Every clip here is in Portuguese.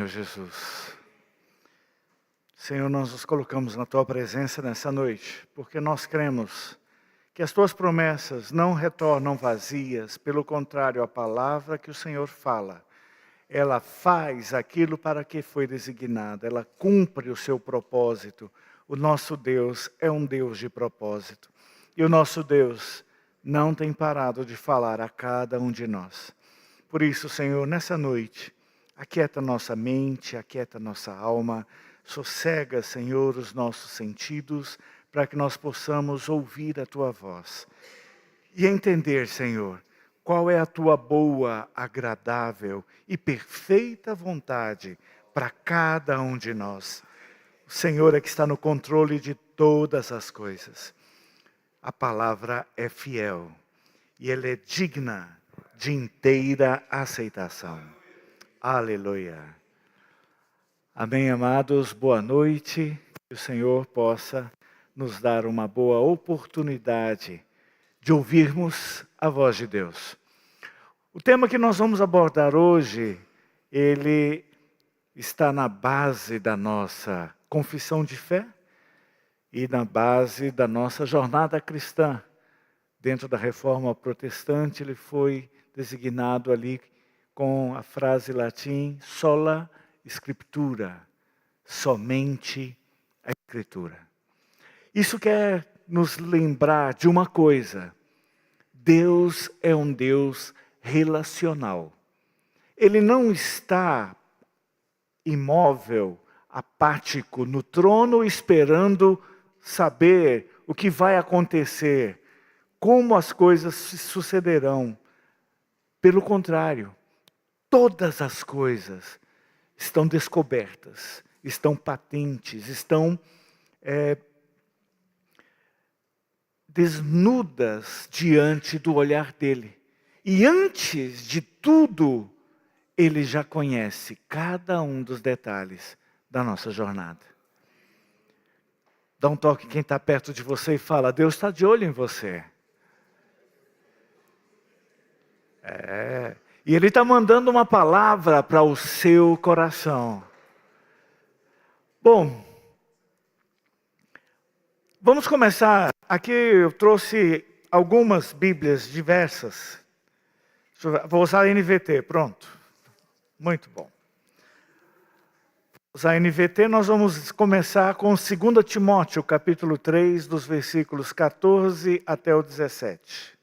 Meu Jesus. Senhor, nós nos colocamos na Tua presença nessa noite, porque nós cremos que as Tuas promessas não retornam vazias, pelo contrário, a palavra que o Senhor fala, ela faz aquilo para que foi designada, ela cumpre o seu propósito. O nosso Deus é um Deus de propósito. E o nosso Deus não tem parado de falar a cada um de nós. Por isso, Senhor, nessa noite, aquieta nossa mente, aquieta nossa alma, sossega, Senhor, os nossos sentidos, para que nós possamos ouvir a Tua voz. E entender, Senhor, qual é a Tua boa, agradável e perfeita vontade para cada um de nós. O Senhor é que está no controle de todas as coisas. A palavra é fiel e ela é digna de inteira aceitação. Aleluia. Amém, amados. Boa noite. Que o Senhor possa nos dar uma boa oportunidade de ouvirmos a voz de Deus. O tema que nós vamos abordar hoje, ele está na base da nossa confissão de fé e na base da nossa jornada cristã. Dentro da Reforma Protestante, ele foi designado ali com a frase latim, sola Scriptura, somente a Escritura. Isso quer nos lembrar de uma coisa: Deus é um Deus relacional. Ele não está imóvel, apático, no trono, esperando saber o que vai acontecer, como as coisas sucederão. Pelo contrário, todas as coisas estão descobertas, estão patentes, estão desnudas diante do olhar dele. E antes de tudo, ele já conhece cada um dos detalhes da nossa jornada. Dá um toque quem está perto de você e fala: Deus está de olho em você. E Ele está mandando uma palavra para o seu coração. Bom, vamos começar. Aqui eu trouxe algumas Bíblias diversas. Vou usar a NVT, pronto. Muito bom. Vou usar a NVT, nós vamos começar com 2 Timóteo, capítulo 3, dos versículos 14 até o 17.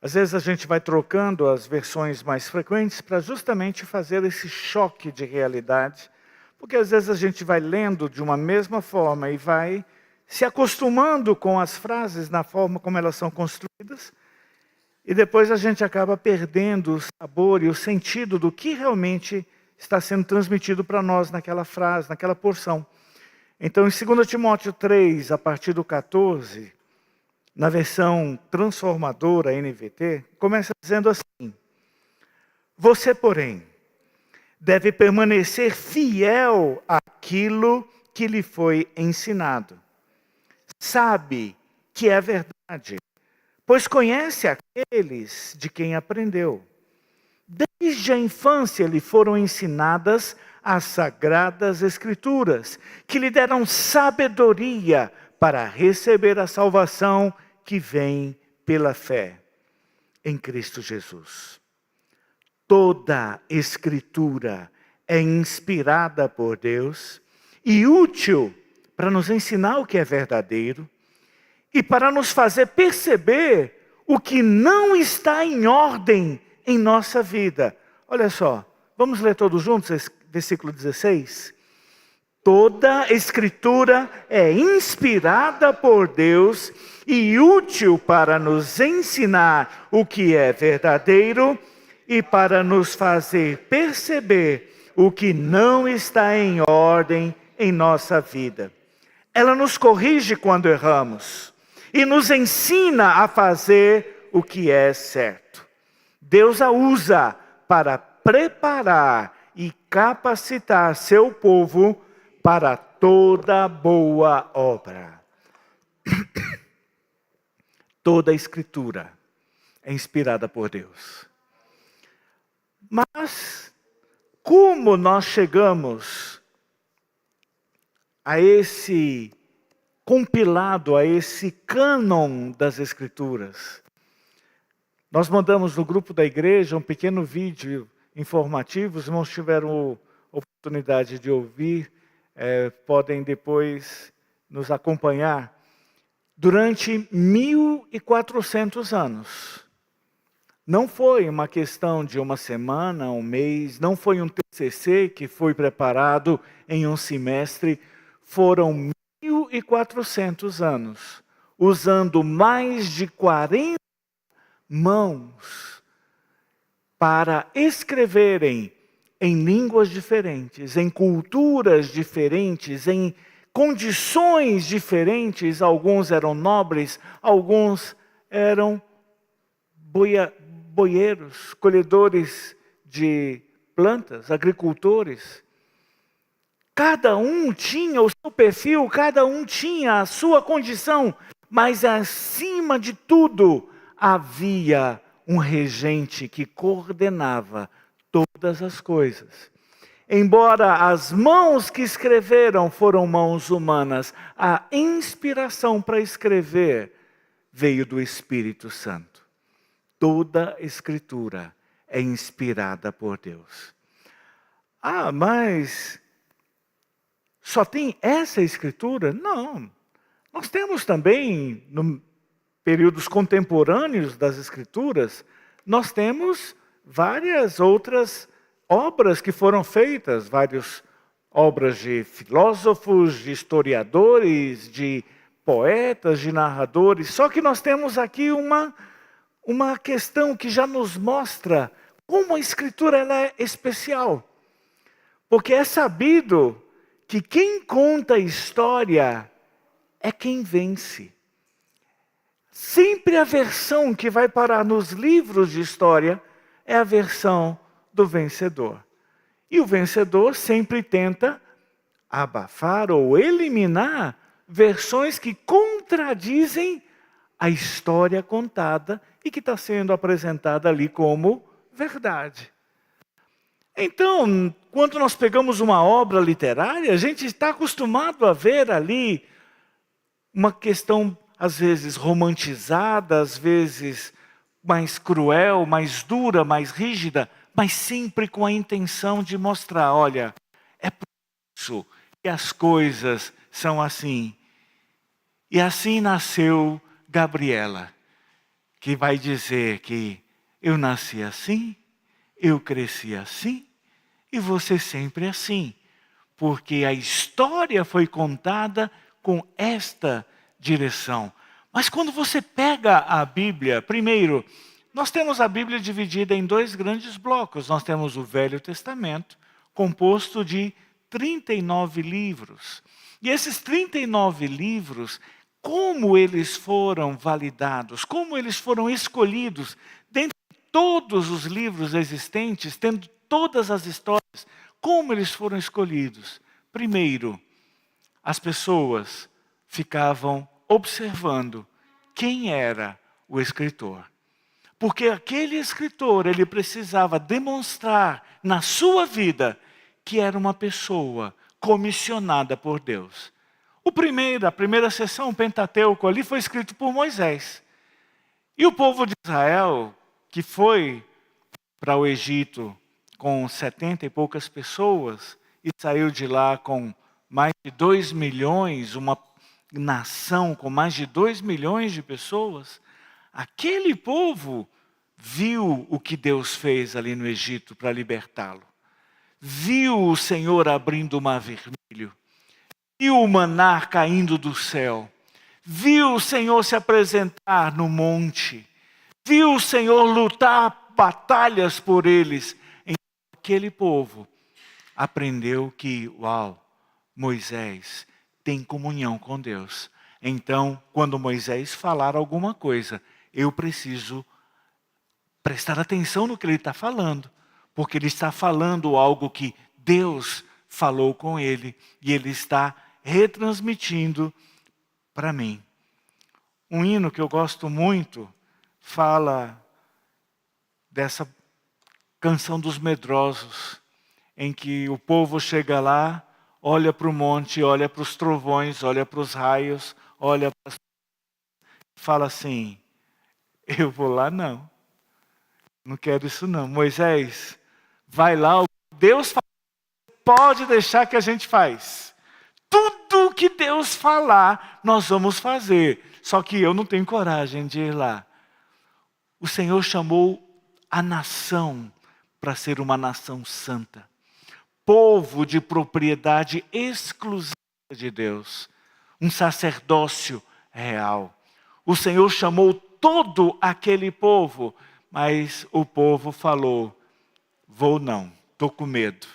Às vezes a gente vai trocando as versões mais frequentes para justamente fazer esse choque de realidade. Porque às vezes a gente vai lendo de uma mesma forma e vai se acostumando com as frases na forma como elas são construídas. E depois a gente acaba perdendo o sabor e o sentido do que realmente está sendo transmitido para nós naquela frase, naquela porção. Então em 2 Timóteo 3, a partir do 14... na versão transformadora NVT, começa dizendo assim: você, porém, deve permanecer fiel àquilo que lhe foi ensinado. Sabe que é verdade, pois conhece aqueles de quem aprendeu. Desde a infância lhe foram ensinadas as sagradas Escrituras, que lhe deram sabedoria para receber a salvação que vem pela fé em Cristo Jesus. Toda Escritura é inspirada por Deus e útil para nos ensinar o que é verdadeiro e para nos fazer perceber o que não está em ordem em nossa vida. Olha só, vamos ler todos juntos esse versículo 16? Toda Escritura é inspirada por Deus e útil para nos ensinar o que é verdadeiro e para nos fazer perceber o que não está em ordem em nossa vida. Ela nos corrige quando erramos e nos ensina a fazer o que é certo. Deus a usa para preparar e capacitar seu povo para toda boa obra. Toda a Escritura é inspirada por Deus. Mas, como nós chegamos a esse compilado, a esse cânon das Escrituras? Nós mandamos no grupo da igreja um pequeno vídeo informativo, os irmãos tiveram oportunidade de ouvir, podem depois nos acompanhar. Durante 1400 anos, não foi uma questão de uma semana, um mês, não foi um TCC que foi preparado em um semestre, foram 1400 anos, usando mais de 40 mãos para escreverem em línguas diferentes, em culturas diferentes, em condições diferentes. Alguns eram nobres, alguns eram boieiros, colhedores de plantas, agricultores. Cada um tinha o seu perfil, cada um tinha a sua condição, mas acima de tudo havia um regente que coordenava todas as coisas. Embora as mãos que escreveram foram mãos humanas, a inspiração para escrever veio do Espírito Santo. Toda Escritura é inspirada por Deus. Mas só tem essa Escritura? Não. Nós temos também, no períodos contemporâneos das Escrituras, nós temos várias outras obras que foram feitas, várias obras de filósofos, de historiadores, de poetas, de narradores. Só que nós temos aqui uma questão que já nos mostra como a Escritura ela é especial. Porque é sabido que quem conta a história é quem vence. Sempre a versão que vai parar nos livros de história é a versão do vencedor. E o vencedor sempre tenta abafar ou eliminar versões que contradizem a história contada e que está sendo apresentada ali como verdade. Então, quando nós pegamos uma obra literária, a gente está acostumado a ver ali uma questão, às vezes, romantizada, às vezes mais cruel, mais dura, mais rígida, mas sempre com a intenção de mostrar, olha, é por isso que as coisas são assim. E assim nasceu Gabriela, que vai dizer que eu nasci assim, eu cresci assim, e você sempre assim. Porque a história foi contada com esta direção. Mas quando você pega a Bíblia, primeiro, nós temos a Bíblia dividida em dois grandes blocos. Nós temos o Velho Testamento, composto de 39 livros. E esses 39 livros, como eles foram validados, como eles foram escolhidos, dentre todos os livros existentes, tendo todas as histórias, como eles foram escolhidos? Primeiro, as pessoas ficavam observando quem era o escritor. Porque aquele escritor, ele precisava demonstrar na sua vida que era uma pessoa comissionada por Deus. A primeira sessão, o Pentateuco, ali foi escrito por Moisés. E o povo de Israel, que foi para o Egito com 70 e poucas pessoas, e saiu de lá com mais de 2 milhões, uma nação com mais de 2 milhões de pessoas, aquele povo viu o que Deus fez ali no Egito para libertá-lo. Viu o Senhor abrindo o mar vermelho. Viu o maná caindo do céu. Viu o Senhor se apresentar no monte. Viu o Senhor lutar batalhas por eles. Então, aquele povo aprendeu que, Moisés tem comunhão com Deus. Então, quando Moisés falar alguma coisa, eu preciso prestar atenção no que ele está falando. Porque ele está falando algo que Deus falou com ele. E ele está retransmitindo para mim. Um hino que eu gosto muito fala dessa canção dos medrosos, em que o povo chega lá, olha para o monte, olha para os trovões, olha para os raios, olha para as... fala assim, eu vou lá não. Não quero isso não. Moisés, vai lá, Deus fala, pode deixar que a gente faz. Tudo que Deus falar, nós vamos fazer. Só que eu não tenho coragem de ir lá. O Senhor chamou a nação para ser uma nação santa. Povo de propriedade exclusiva de Deus. Um sacerdócio real. O Senhor chamou todo aquele povo, mas o povo falou, vou não, estou com medo.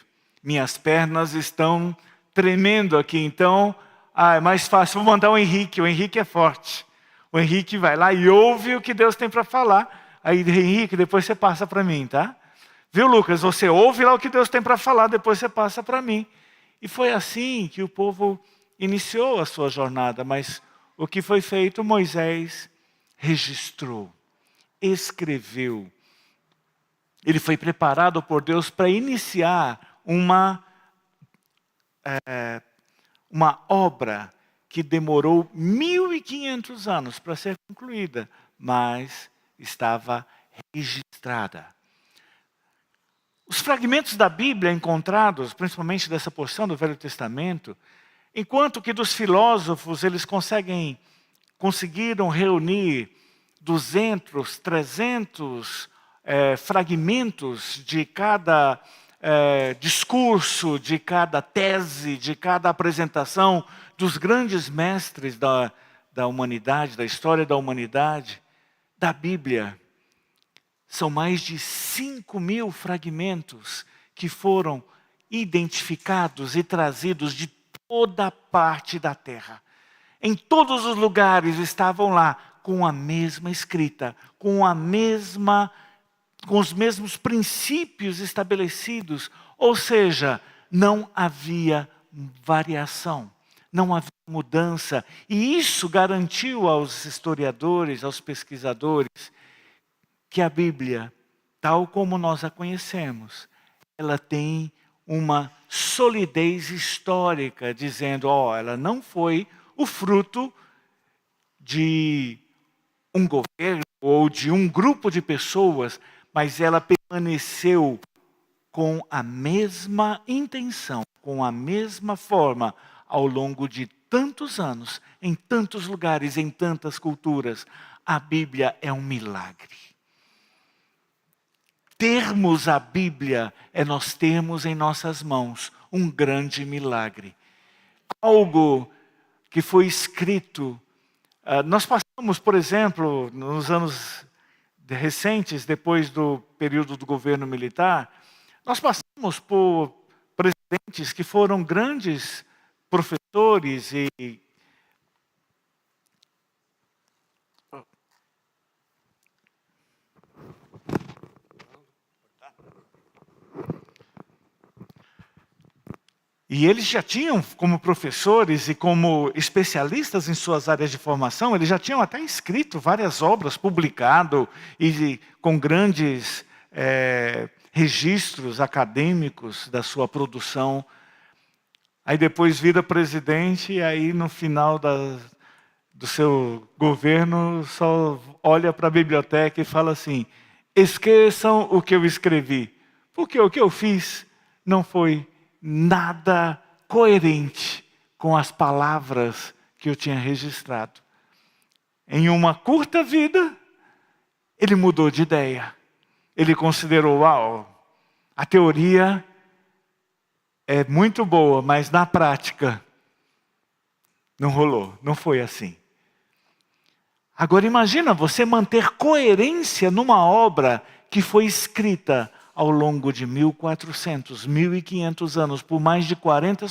Minhas pernas estão tremendo aqui, então é mais fácil, vou mandar o Henrique é forte. O Henrique vai lá e ouve o que Deus tem para falar. Aí, Henrique, depois você passa para mim, tá? Viu, Lucas? Você ouve lá o que Deus tem para falar, depois você passa para mim. E foi assim que o povo iniciou a sua jornada, mas o que foi feito, Moisés registrou, escreveu. Ele foi preparado por Deus para iniciar uma obra que demorou 1.500 anos para ser concluída, mas estava registrada. Os fragmentos da Bíblia encontrados, principalmente dessa porção do Velho Testamento, enquanto que dos filósofos eles conseguiram reunir 200, 300 fragmentos de cada discurso, de cada tese, de cada apresentação dos grandes mestres da humanidade, da história da humanidade, da Bíblia. São mais de 5.000 fragmentos que foram identificados e trazidos de toda parte da terra. Em todos os lugares estavam lá com a mesma escrita, com os mesmos princípios estabelecidos. Ou seja, não havia variação, não havia mudança. E isso garantiu aos historiadores, aos pesquisadores, que a Bíblia, tal como nós a conhecemos, ela tem uma solidez histórica, dizendo, ela não foi o fruto de um governo ou de um grupo de pessoas, mas ela permaneceu com a mesma intenção, com a mesma forma, ao longo de tantos anos, em tantos lugares, em tantas culturas. A Bíblia é um milagre. Termos a Bíblia é nós termos em nossas mãos um grande milagre. Algo que foi escrito. Nós passamos, por exemplo, nos anos recentes, depois do período do governo militar, nós passamos por presidentes que foram grandes professores E eles já tinham, como professores e como especialistas em suas áreas de formação, eles já tinham até escrito várias obras, publicado, e com grandes registros acadêmicos da sua produção. Aí depois vira presidente, e aí no final do seu governo, só olha para a biblioteca e fala assim, esqueçam o que eu escrevi, porque o que eu fiz não foi nada coerente com as palavras que eu tinha registrado. Em uma curta vida, ele mudou de ideia. Ele considerou, a teoria é muito boa, mas na prática não rolou, não foi assim. Agora imagina você manter coerência numa obra que foi escrita ao longo de 1.400, 1.500 anos, por mais de 40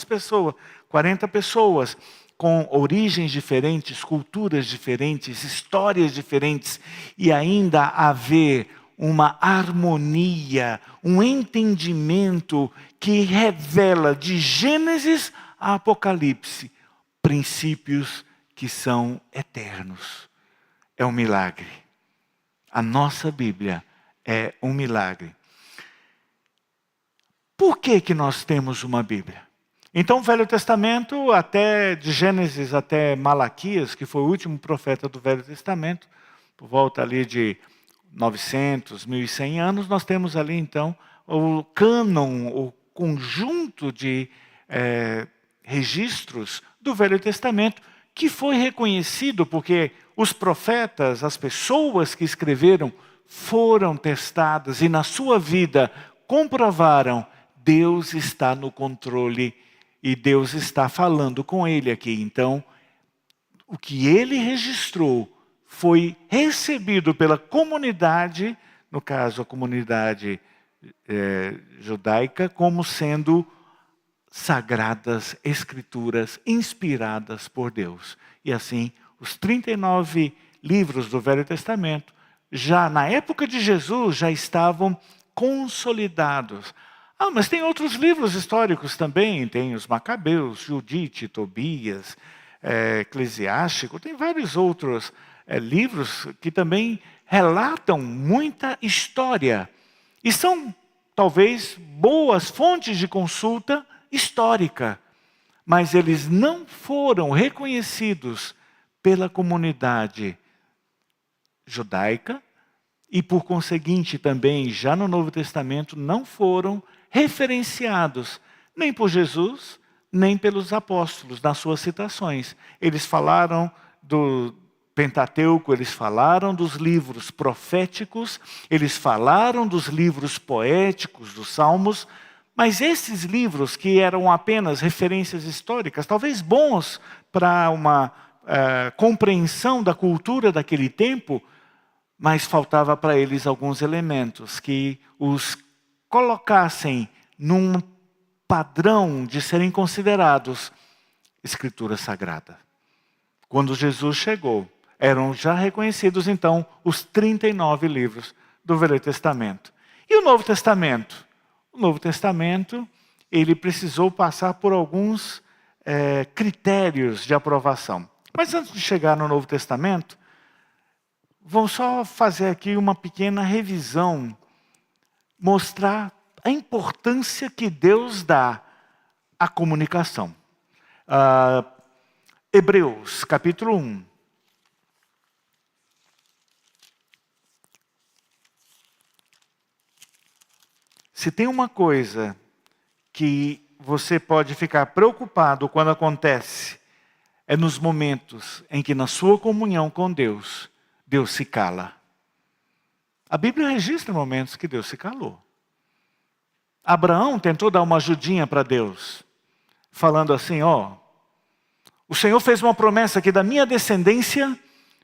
pessoas, com origens diferentes, culturas diferentes, histórias diferentes, e ainda haver uma harmonia, um entendimento que revela de Gênesis a Apocalipse princípios que são eternos. É um milagre. A nossa Bíblia é um milagre. Por que que nós temos uma Bíblia? Então, o Velho Testamento, até de Gênesis até Malaquias, que foi o último profeta do Velho Testamento, por volta ali de 900, 1100 anos, nós temos ali então o cânon, o conjunto de registros do Velho Testamento, que foi reconhecido porque os profetas, as pessoas que escreveram, foram testadas e na sua vida comprovaram: Deus está no controle e Deus está falando com ele aqui. Então, o que ele registrou foi recebido pela comunidade, no caso a comunidade judaica, como sendo sagradas escrituras inspiradas por Deus. E assim, os 39 livros do Velho Testamento, já na época de Jesus, já estavam consolidados. Mas tem outros livros históricos também, tem os Macabeus, Judite, Tobias, Eclesiástico, tem vários outros livros que também relatam muita história. E são, talvez, boas fontes de consulta histórica, mas eles não foram reconhecidos pela comunidade judaica e, por conseguinte, também já no Novo Testamento não foram referenciados nem por Jesus, nem pelos apóstolos nas suas citações. Eles falaram do Pentateuco, eles falaram dos livros proféticos, eles falaram dos livros poéticos, dos Salmos, mas esses livros que eram apenas referências históricas, talvez bons para uma compreensão da cultura daquele tempo, mas faltava para eles alguns elementos que os colocassem num padrão de serem considerados escritura sagrada. Quando Jesus chegou, eram já reconhecidos então os 39 livros do Velho Testamento. E o Novo Testamento? O Novo Testamento, ele precisou passar por alguns critérios de aprovação. Mas antes de chegar no Novo Testamento, vamos só fazer aqui uma pequena revisão, mostrar a importância que Deus dá à comunicação. Hebreus, capítulo 1. Se tem uma coisa que você pode ficar preocupado quando acontece, é nos momentos em que na sua comunhão com Deus, Deus se cala. A Bíblia registra momentos que Deus se calou. Abraão tentou dar uma ajudinha para Deus, falando assim, o Senhor fez uma promessa que da minha descendência,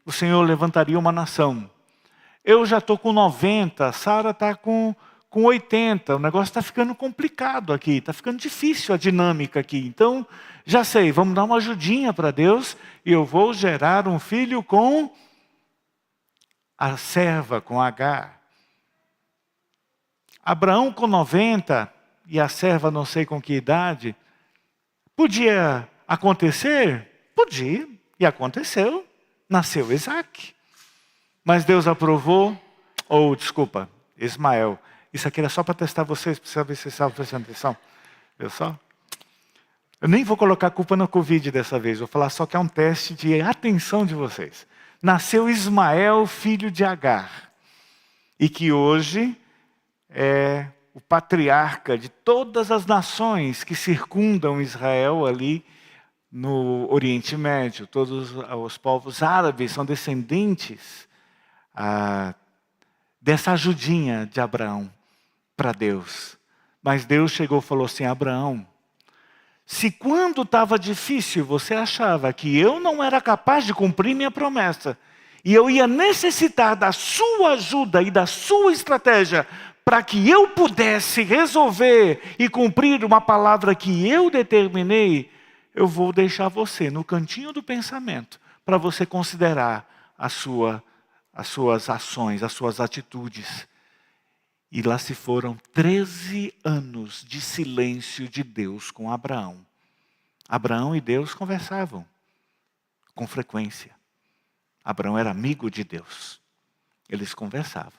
o Senhor levantaria uma nação. Eu já estou com 90, Sara está com 80, o negócio está ficando complicado aqui, está ficando difícil a dinâmica aqui. Então, já sei, vamos dar uma ajudinha para Deus e eu vou gerar um filho com a serva, com Agar. Abraão com 90 e a serva não sei com que idade, podia acontecer? Podia, e aconteceu, nasceu Isaac. Mas Deus aprovou, Ismael. Isso aqui era só para testar vocês, para saber se vocês estavam prestando atenção. Eu nem vou colocar a culpa na Covid dessa vez, vou falar só que é um teste de atenção de vocês. Nasceu Ismael, filho de Agar, e que hoje é o patriarca de todas as nações que circundam Israel ali no Oriente Médio. Todos os povos árabes são descendentes dessa ajudinha de Abraão para Deus. Mas Deus chegou e falou assim, Abraão, se quando estava difícil você achava que eu não era capaz de cumprir minha promessa, e eu ia necessitar da sua ajuda e da sua estratégia para que eu pudesse resolver e cumprir uma palavra que eu determinei, eu vou deixar você no cantinho do pensamento para você considerar as suas ações, as suas atitudes. E lá se foram 13 anos de silêncio de Deus com Abraão. Abraão e Deus conversavam. com frequência. Abraão era amigo de Deus. Eles conversavam.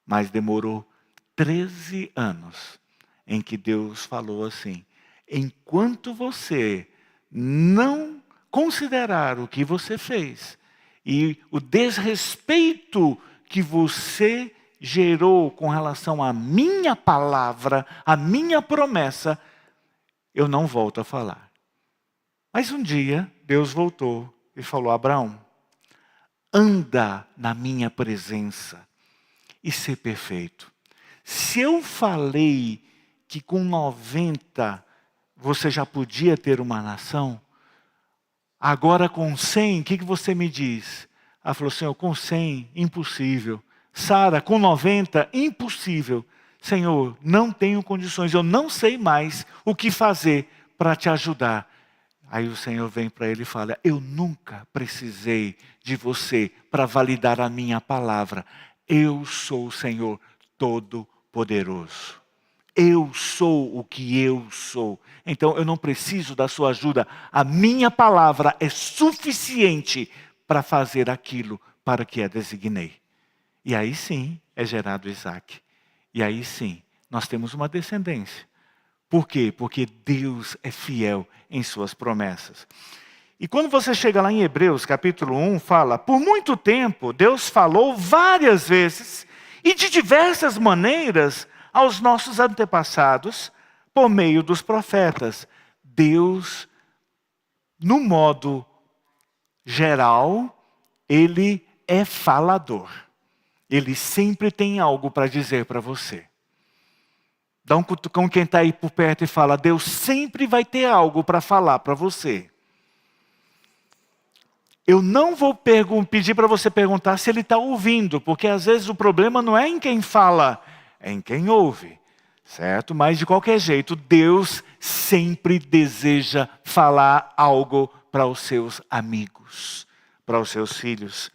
Mas demorou 13 anos em que Deus falou assim: enquanto você não considerar o que você fez e o desrespeito que você gerou com relação à minha palavra, à minha promessa, eu não volto a falar. Mas um dia Deus voltou e falou: Abraão, anda na minha presença e ser perfeito. Se eu falei que com 90 você já podia ter uma nação, agora com 100, o que você me diz? Ela falou: Senhor, com 100, impossível. Sara, com 90, impossível. Senhor, não tenho condições, eu não sei mais o que fazer para te ajudar. Aí o Senhor vem para ele e fala: eu nunca precisei de você para validar a minha palavra. Eu sou o Senhor Todo-Poderoso. Eu sou o que eu sou. Então eu não preciso da sua ajuda. A minha palavra é suficiente para fazer aquilo para que a designei. E aí sim é gerado Isaac. E aí sim nós temos uma descendência. Por quê? Porque Deus é fiel em suas promessas. E quando você chega lá em Hebreus capítulo 1, fala: por muito tempo Deus falou várias vezes e de diversas maneiras aos nossos antepassados por meio dos profetas. Deus, no modo geral, Ele é falador. Ele sempre tem algo para dizer para você. Dá um cutucão quem está aí por perto e fala: Deus sempre vai ter algo para falar para você. Eu não vou pedir para você perguntar se ele está ouvindo, porque às vezes o problema não é em quem fala, é em quem ouve, certo? Mas de qualquer jeito, Deus sempre deseja falar algo para os seus amigos, para os seus filhos.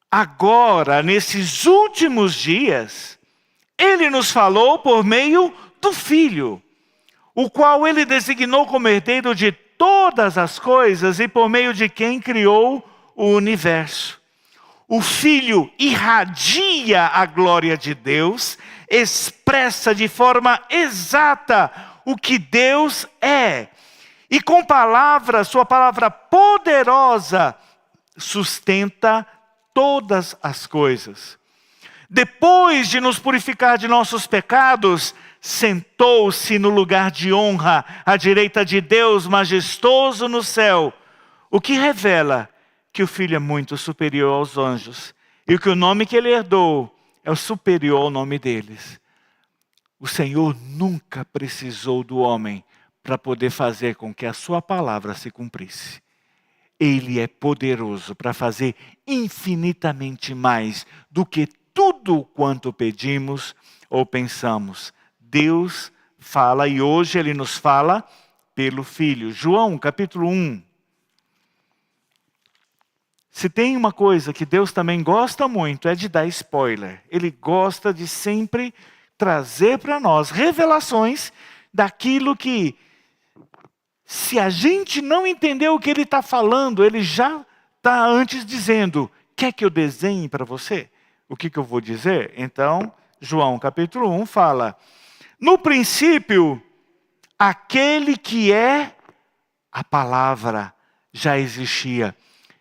Agora, nesses últimos dias, Ele nos falou por meio do Filho, o qual Ele designou como herdeiro de todas as coisas e por meio de quem criou o universo. O Filho irradia a glória de Deus, expressa de forma exata o que Deus é. E com palavras, sua palavra poderosa, sustenta todas as coisas. Depois de nos purificar de nossos pecados, sentou-se no lugar de honra, à direita de Deus, majestoso no céu. O que revela que o Filho é muito superior aos anjos. E que o nome que ele herdou é o superior ao nome deles. O Senhor nunca precisou do homem para poder fazer com que a sua palavra se cumprisse. Ele é poderoso para fazer infinitamente mais do que tudo quanto pedimos ou pensamos. Deus fala e hoje Ele nos fala pelo Filho. João capítulo 1. Se tem uma coisa que Deus também gosta muito é de dar spoiler. Ele gosta de sempre trazer para nós revelações daquilo que, se a gente não entender o que Ele está falando, Ele já está antes dizendo: quer que eu desenhe para você? O que eu vou dizer? Então, João capítulo 1 fala: no princípio, aquele que é a palavra já existia.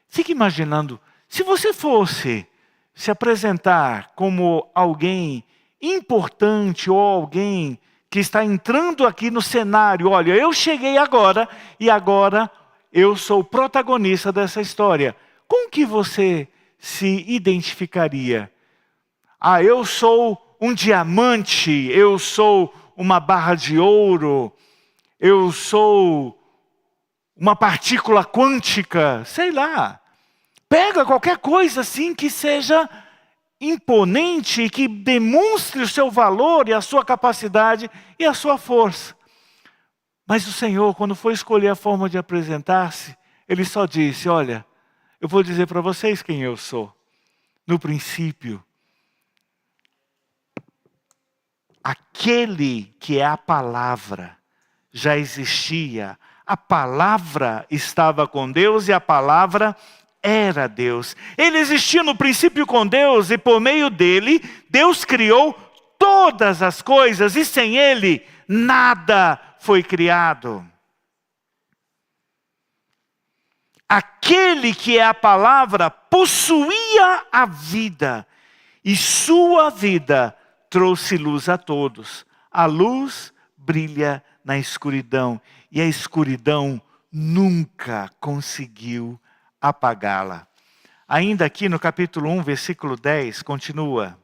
Fique imaginando, se você fosse se apresentar como alguém importante ou alguém que está entrando aqui no cenário: olha, eu cheguei agora e agora eu sou o protagonista dessa história. Com que você se identificaria? Ah, eu sou um diamante, eu sou uma barra de ouro, eu sou uma partícula quântica, sei lá. Pega qualquer coisa assim que seja imponente e que demonstre o seu valor e a sua capacidade e a sua força. Mas o Senhor, quando foi escolher a forma de apresentar-se, Ele só disse: olha, eu vou dizer para vocês quem eu sou. No princípio, aquele que é a palavra já existia A palavra estava com Deus e a palavra era Deus. Ele existia no princípio com Deus e por meio dele, Deus criou todas as coisas e sem ele, nada foi criado. Aquele que é a palavra possuía a vida e sua vida trouxe luz a todos. A luz brilha na escuridão e a escuridão nunca conseguiu apagá-la. Ainda aqui no capítulo 1, versículo 10, continua.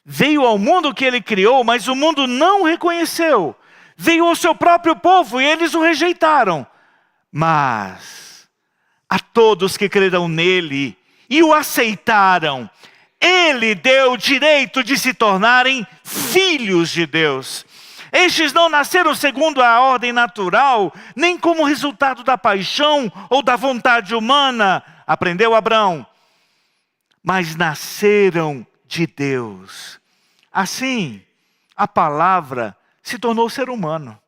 Veio ao mundo que ele criou, mas o mundo não o reconheceu. Veio ao seu próprio povo e eles o rejeitaram. Mas a todos que creram nele e o aceitaram, ele deu o direito de se tornarem filhos de Deus. Estes não nasceram segundo a ordem natural, nem como resultado da paixão ou da vontade humana, aprendeu Abraão, mas nasceram de Deus. Assim, a palavra se tornou ser humano,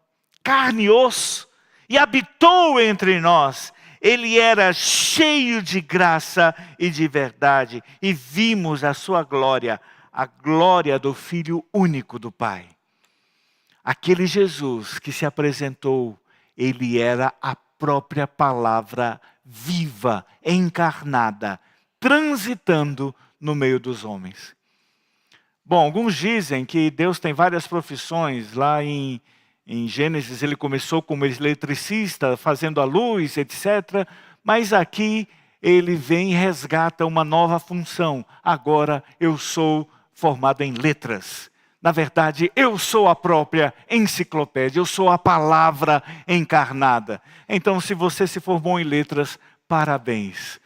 carne e osso, e habitou entre nós. Ele era cheio de graça e de verdade, e vimos a sua glória, a glória do Filho único do Pai. Aquele Jesus que se apresentou, ele era a própria palavra viva, encarnada, transitando no meio dos homens. Bom, alguns dizem que Deus tem várias profissões. Lá em Gênesis ele começou como eletricista, fazendo a luz, etc. Mas aqui ele vem e resgata uma nova função. Agora eu sou formado em letras. Na verdade, eu sou a própria enciclopédia, eu sou a palavra encarnada. Então, se você se formou em letras, parabéns.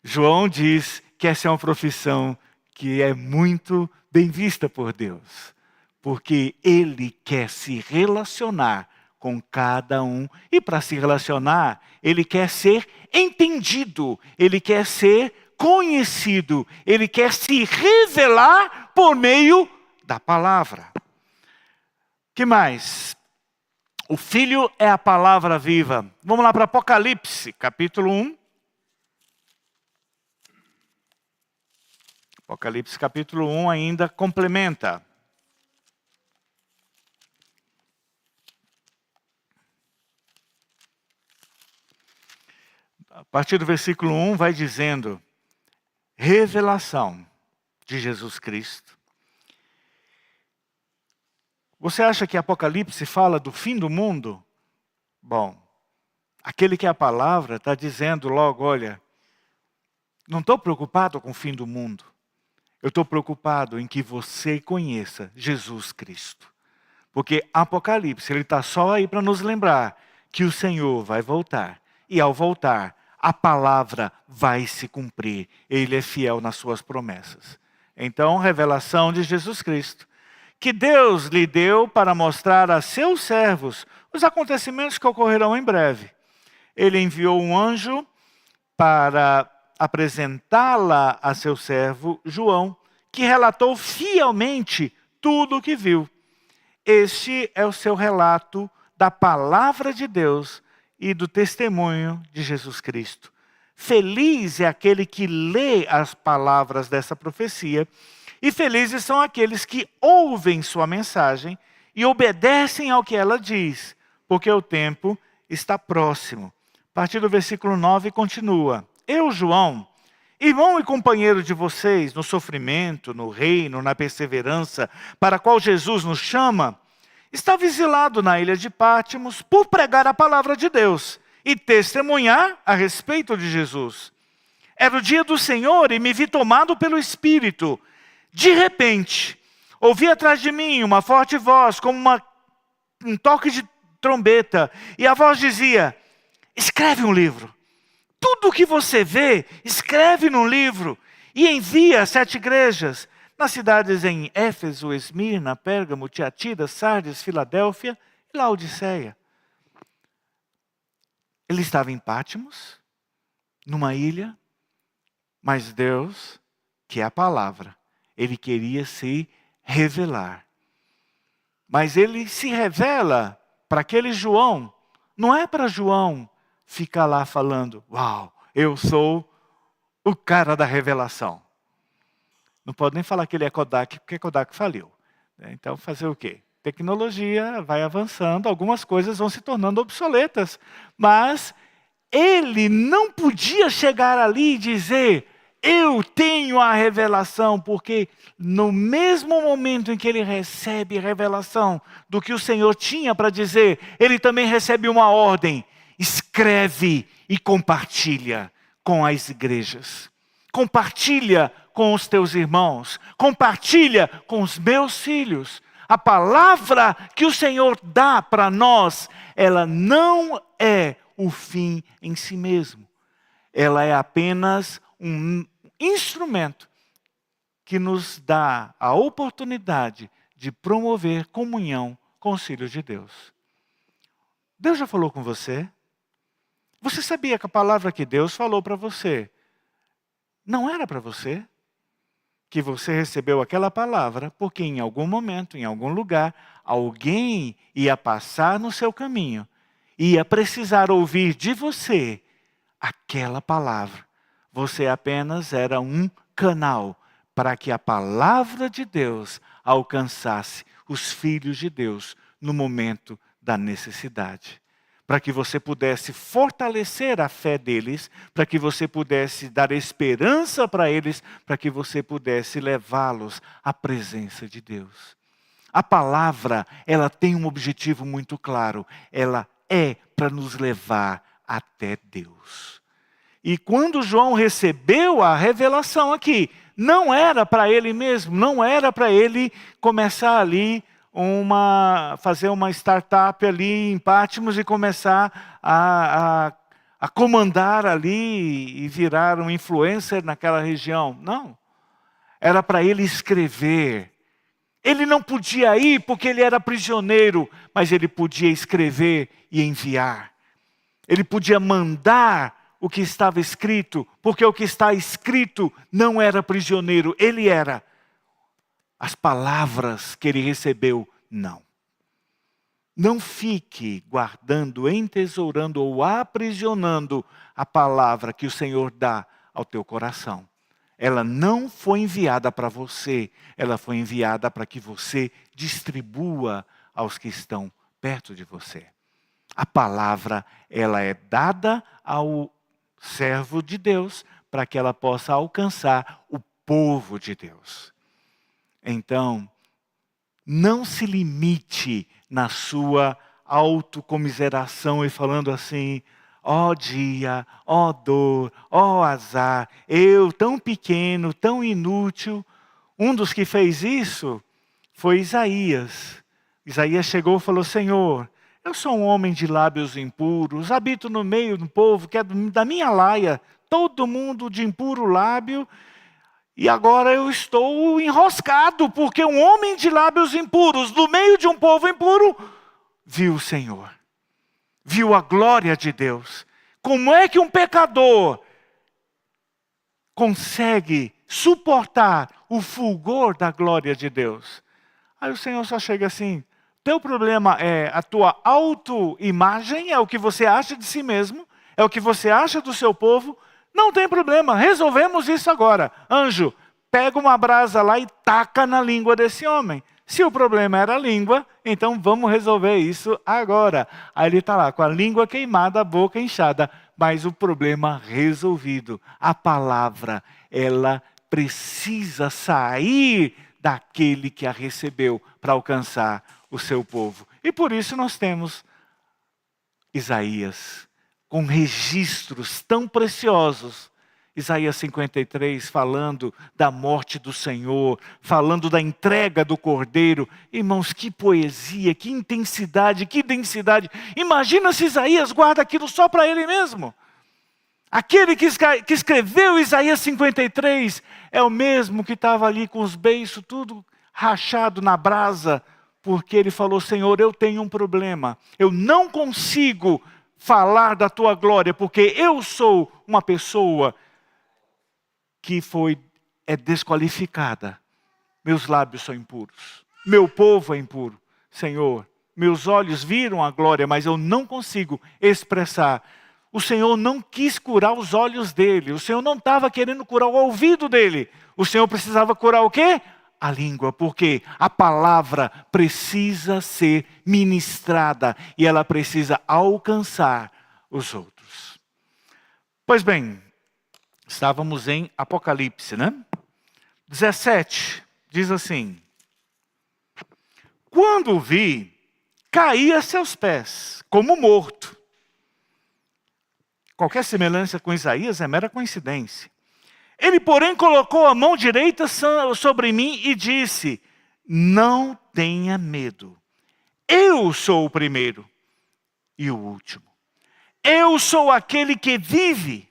João diz que essa é uma profissão que é muito bem vista por Deus. Porque ele quer se relacionar com cada um. E para se relacionar, ele quer ser entendido, ele quer ser conhecido, ele quer se revelar por meio da palavra. Que mais? O Filho é a palavra viva. Vamos lá para Apocalipse, capítulo 1. Apocalipse, capítulo 1 ainda complementa. A partir do versículo 1 vai dizendo, revelação de Jesus Cristo. Você acha que Apocalipse fala do fim do mundo? Bom, aquele que é a palavra está dizendo logo, olha, não estou preocupado com o fim do mundo. Eu estou preocupado em que você conheça Jesus Cristo. Porque Apocalipse, ele está só aí para nos lembrar que o Senhor vai voltar. E ao voltar, a palavra vai se cumprir. Ele é fiel nas suas promessas. Então, revelação de Jesus Cristo, que Deus lhe deu para mostrar a seus servos os acontecimentos que ocorrerão em breve. Ele enviou um anjo para apresentá-la a seu servo João, que relatou fielmente tudo o que viu. Este é o seu relato da palavra de Deus e do testemunho de Jesus Cristo. Feliz é aquele que lê as palavras dessa profecia, e felizes são aqueles que ouvem sua mensagem e obedecem ao que ela diz, porque o tempo está próximo. A partir do versículo 9 continua. Eu, João, irmão e companheiro de vocês no sofrimento, no reino, na perseverança, para a qual Jesus nos chama, estava exilado na ilha de Pátmos por pregar a palavra de Deus e testemunhar a respeito de Jesus. Era o dia do Senhor e me vi tomado pelo Espírito. De repente, ouvi atrás de mim uma forte voz, como um toque de trombeta, e a voz dizia, escreve um livro. Tudo o que você vê, escreve num livro e envia a 7 igrejas, nas cidades em Éfeso, Esmirna, Pérgamo, Tiatira, Sardes, Filadélfia e Laodiceia. Ele estava em Pátmos, numa ilha, mas Deus, que é a palavra, ele queria se revelar. Mas ele se revela para aquele João, não é para João ficar lá falando, uau, eu sou o cara da revelação. Não pode nem falar que ele é Kodak, porque Kodak faliu. Então, fazer o quê? Tecnologia vai avançando, algumas coisas vão se tornando obsoletas. Mas ele não podia chegar ali e dizer, eu tenho a revelação, porque no mesmo momento em que ele recebe a revelação do que o Senhor tinha para dizer, ele também recebe uma ordem, escreve e compartilha com as igrejas. Compartilha com os teus irmãos, compartilha com os meus filhos. A palavra que o Senhor dá para nós, ela não é o fim em si mesmo. Ela é apenas um instrumento que nos dá a oportunidade de promover comunhão com os filhos de Deus. Deus já falou com você? Você sabia que a palavra que Deus falou para você não era para você? Que você recebeu aquela palavra porque em algum momento, em algum lugar, alguém ia passar no seu caminho, ia precisar ouvir de você aquela palavra. Você apenas era um canal para que a palavra de Deus alcançasse os filhos de Deus no momento da necessidade. Para que você pudesse fortalecer a fé deles, para que você pudesse dar esperança para eles, para que você pudesse levá-los à presença de Deus. A palavra, ela tem um objetivo muito claro, ela é para nos levar até Deus. E quando João recebeu a revelação aqui, não era para ele mesmo, não era para ele começar ali fazer uma startup ali em Patmos e começar a comandar ali e virar um influencer naquela região. Não. Era para ele escrever. Ele não podia ir porque ele era prisioneiro, mas ele podia escrever e enviar. Ele podia mandar o que estava escrito, porque o que está escrito não era prisioneiro, ele era. As palavras que ele recebeu, não. Não fique guardando, entesourando ou aprisionando a palavra que o Senhor dá ao teu coração. Ela não foi enviada para você, ela foi enviada para que você distribua aos que estão perto de você. A palavra, ela é dada ao servo de Deus para que ela possa alcançar o povo de Deus. Então, não se limite na sua autocomiseração e falando assim, ó dia, ó dor, ó azar, eu tão pequeno, tão inútil. Um dos que fez isso foi Isaías. Isaías chegou e falou, Senhor, eu sou um homem de lábios impuros, habito no meio do povo que é da minha laia, todo mundo de impuro lábio, e agora eu estou enroscado, porque um homem de lábios impuros, no meio de um povo impuro, viu o Senhor. Viu a glória de Deus. Como é que um pecador consegue suportar o fulgor da glória de Deus? Aí o Senhor só chega assim, teu problema é a tua autoimagem, é o que você acha de si mesmo, é o que você acha do seu povo. Não tem problema, resolvemos isso agora. Anjo, pega uma brasa lá e taca na língua desse homem. Se o problema era a língua, então vamos resolver isso agora. Aí ele está lá com a língua queimada, a boca inchada, mas o problema resolvido. A palavra, ela precisa sair daquele que a recebeu para alcançar o seu povo. E por isso nós temos Isaías, com registros tão preciosos. Isaías 53, falando da morte do Senhor, falando da entrega do Cordeiro. Irmãos, que poesia, que intensidade, que densidade. Imagina se Isaías guarda aquilo só para ele mesmo. Aquele que escreveu Isaías 53 é o mesmo que estava ali com os beiços tudo rachado na brasa, porque ele falou, Senhor, eu tenho um problema. Eu não consigo falar da tua glória, porque eu sou uma pessoa que é desqualificada. Meus lábios são impuros. Meu povo é impuro. Senhor, meus olhos viram a glória, mas eu não consigo expressar. O Senhor não quis curar os olhos dele. O Senhor não estava querendo curar o ouvido dele. O Senhor precisava curar o quê? A língua, porque a palavra precisa ser ministrada e ela precisa alcançar os outros. Pois bem, estávamos em Apocalipse, né? 17, diz assim: quando o vi, caí a seus pés, como morto. Qualquer semelhança com Isaías é mera coincidência. Ele, porém, colocou a mão direita sobre mim e disse: não tenha medo. Eu sou o primeiro e o último. Eu sou aquele que vive.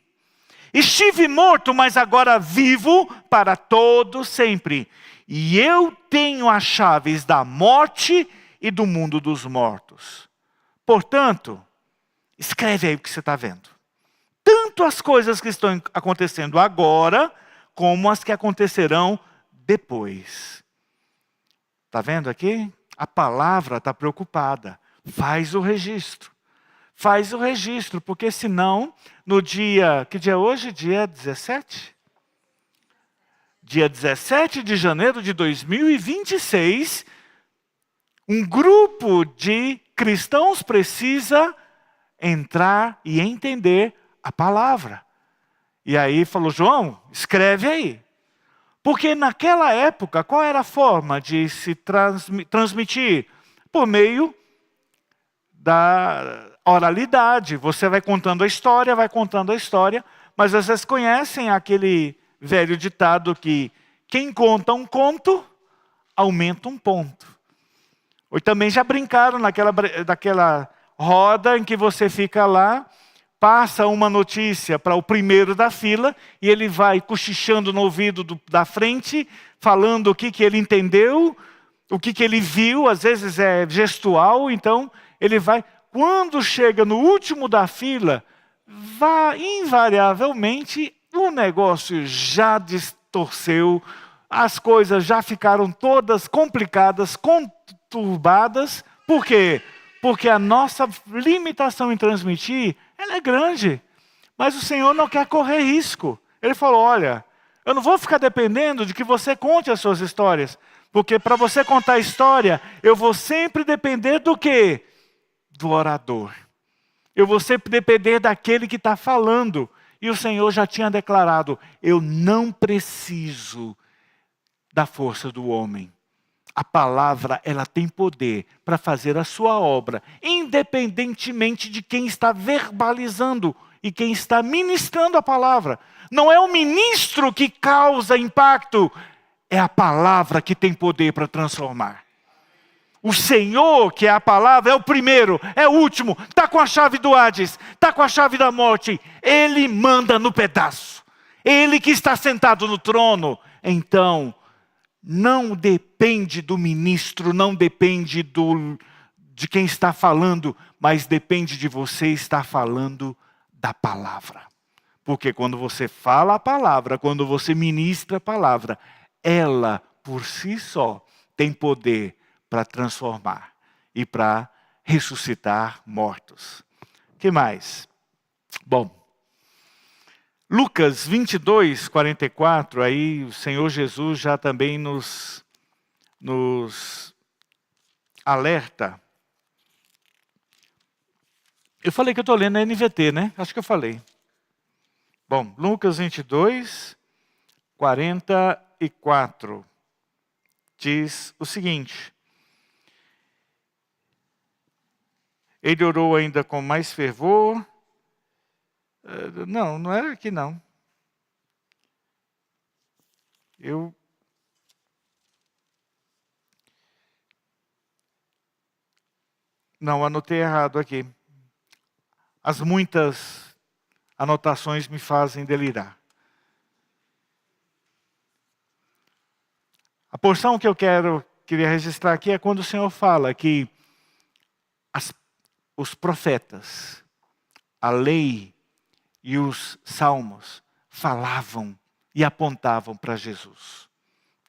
Estive morto, mas agora vivo para todo sempre. E eu tenho as chaves da morte e do mundo dos mortos. Portanto, escreve aí o que você está vendo. Tanto as coisas que estão acontecendo agora, como as que acontecerão depois. Está vendo aqui? A palavra está preocupada. Faz o registro. Faz o registro, porque senão, no dia... Que dia é hoje? Dia 17? Dia 17 de janeiro de 2026, um grupo de cristãos precisa entrar e entender a palavra. E aí falou: João, escreve aí. Porque naquela época, qual era a forma de se transmitir? Por meio da oralidade. Você vai contando a história, mas vocês conhecem aquele velho ditado que quem conta um conto, aumenta um ponto. Ou também já brincaram daquela roda em que você fica lá, passa uma notícia para o primeiro da fila e ele vai cochichando no ouvido da frente, falando o que ele entendeu, o que ele viu, às vezes é gestual, então ele vai... Quando chega no último da fila, invariavelmente o negócio já distorceu, as coisas já ficaram todas complicadas, conturbadas. Por quê? Porque a nossa limitação em transmitir, ela é grande. Mas o Senhor não quer correr risco. Ele falou: olha, eu não vou ficar dependendo de que você conte as suas histórias. Porque para você contar a história, eu vou sempre depender do quê? Do orador. Eu vou sempre depender daquele que está falando. E o Senhor já tinha declarado: eu não preciso da força do homem. A palavra, ela tem poder para fazer a sua obra, independentemente de quem está verbalizando e quem está ministrando a palavra. Não é o ministro que causa impacto, é a palavra que tem poder para transformar. O Senhor, que é a palavra, é o primeiro, é o último, está com a chave do Hades, está com a chave da morte. Ele manda no pedaço. Ele que está sentado no trono. Então, não depende do ministro, não depende de quem está falando, mas depende de você estar falando da palavra. Porque quando você fala a palavra, quando você ministra a palavra, ela por si só tem poder para transformar e para ressuscitar mortos. O que mais? Bom, Lucas 22, 44, aí o Senhor Jesus já também nos alerta. Eu falei que eu estou lendo a NVT, né? Acho que eu falei. Bom, Lucas 22, 44, diz o seguinte: ele orou ainda com mais fervor. Não era aqui não. Não, anotei errado aqui. As muitas anotações me fazem delirar. A porção que eu queria registrar aqui é quando o Senhor fala que os profetas, a lei e os salmos falavam e apontavam para Jesus.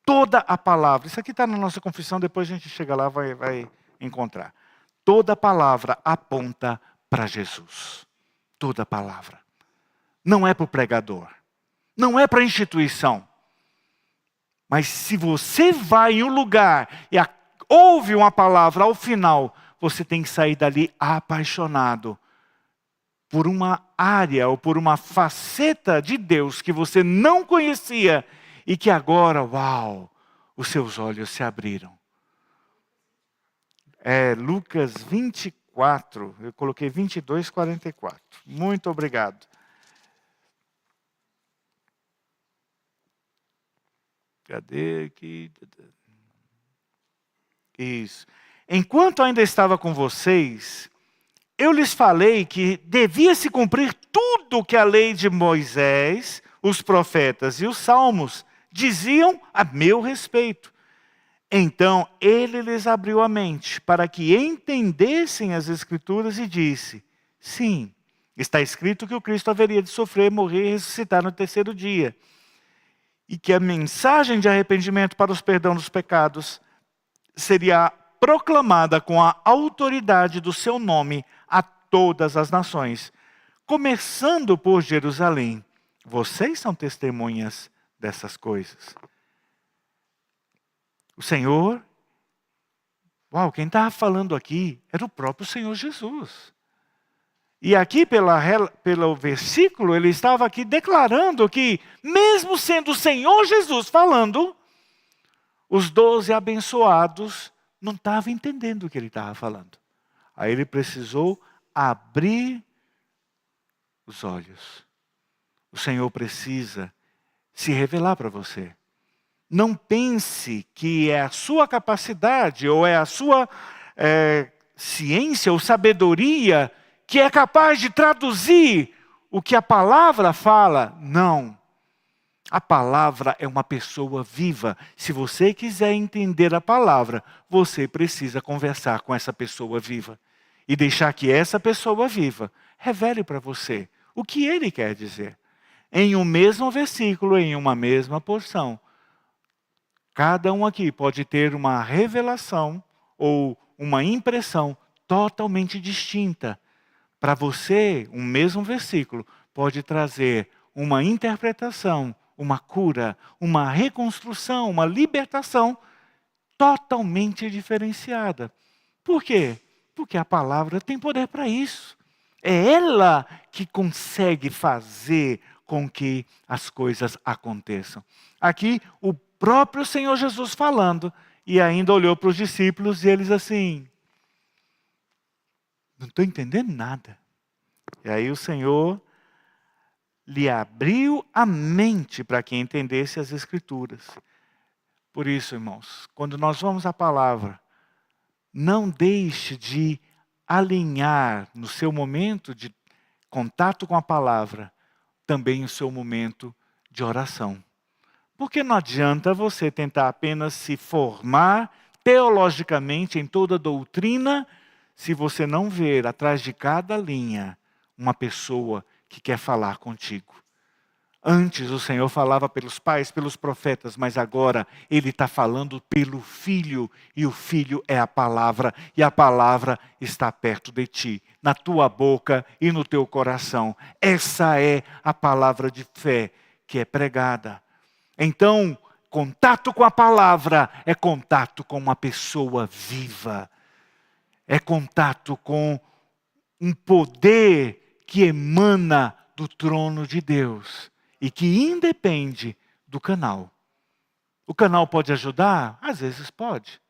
Toda a palavra, isso aqui está na nossa confissão, depois a gente chega lá e vai encontrar. Toda palavra aponta para Jesus. Toda palavra. Não é para o pregador. Não é para a instituição. Mas se você vai em um lugar e ouve uma palavra ao final, você tem que sair dali apaixonado por uma área ou por uma faceta de Deus que você não conhecia e que agora, uau, os seus olhos se abriram. É Lucas 24, eu coloquei 22, 44. Muito obrigado. Cadê aqui? Isso. Enquanto ainda estava com vocês, eu lhes falei que devia se cumprir tudo que a lei de Moisés, os profetas e os salmos diziam a meu respeito. Então ele lhes abriu a mente para que entendessem as Escrituras e disse: sim, está escrito que o Cristo haveria de sofrer, morrer e ressuscitar no terceiro dia. E que a mensagem de arrependimento para os perdão dos pecados seria proclamada com a autoridade do seu nome a todas as nações, começando por Jerusalém. Vocês são testemunhas dessas coisas. O Senhor, quem estava falando aqui era o próprio Senhor Jesus. E aqui pelo versículo, ele estava aqui declarando que, mesmo sendo o Senhor Jesus falando, os 12 abençoados não estavam entendendo o que ele estava falando. Aí ele precisou abrir os olhos. O Senhor precisa se revelar para você. Não pense que é a sua capacidade ou é a sua ciência ou sabedoria que é capaz de traduzir o que a palavra fala. Não. A palavra é uma pessoa viva. Se você quiser entender a palavra, você precisa conversar com essa pessoa viva. E deixar que essa pessoa viva revele para você o que ele quer dizer. Em um mesmo versículo, em uma mesma porção. Cada um aqui pode ter uma revelação ou uma impressão totalmente distinta. Para você, um mesmo versículo pode trazer uma interpretação, uma cura, uma reconstrução, uma libertação totalmente diferenciada. Por quê? Porque a palavra tem poder para isso. É ela que consegue fazer com que as coisas aconteçam. Aqui, o próprio Senhor Jesus falando, e ainda olhou para os discípulos e eles assim, não estou entendendo nada. E aí o Senhor lhe abriu a mente para que entendesse as Escrituras. Por isso, irmãos, quando nós vamos à palavra, não deixe de alinhar no seu momento de contato com a palavra, também o seu momento de oração. Porque não adianta você tentar apenas se formar teologicamente em toda doutrina, se você não ver atrás de cada linha uma pessoa que quer falar contigo. Antes o Senhor falava pelos pais, pelos profetas, mas agora Ele está falando pelo Filho. E o Filho é a palavra, e a palavra está perto de ti, na tua boca e no teu coração. Essa é a palavra de fé que é pregada. Então, contato com a palavra é contato com uma pessoa viva. É contato com um poder que emana do trono de Deus e que independe do canal. O canal pode ajudar? Às vezes pode.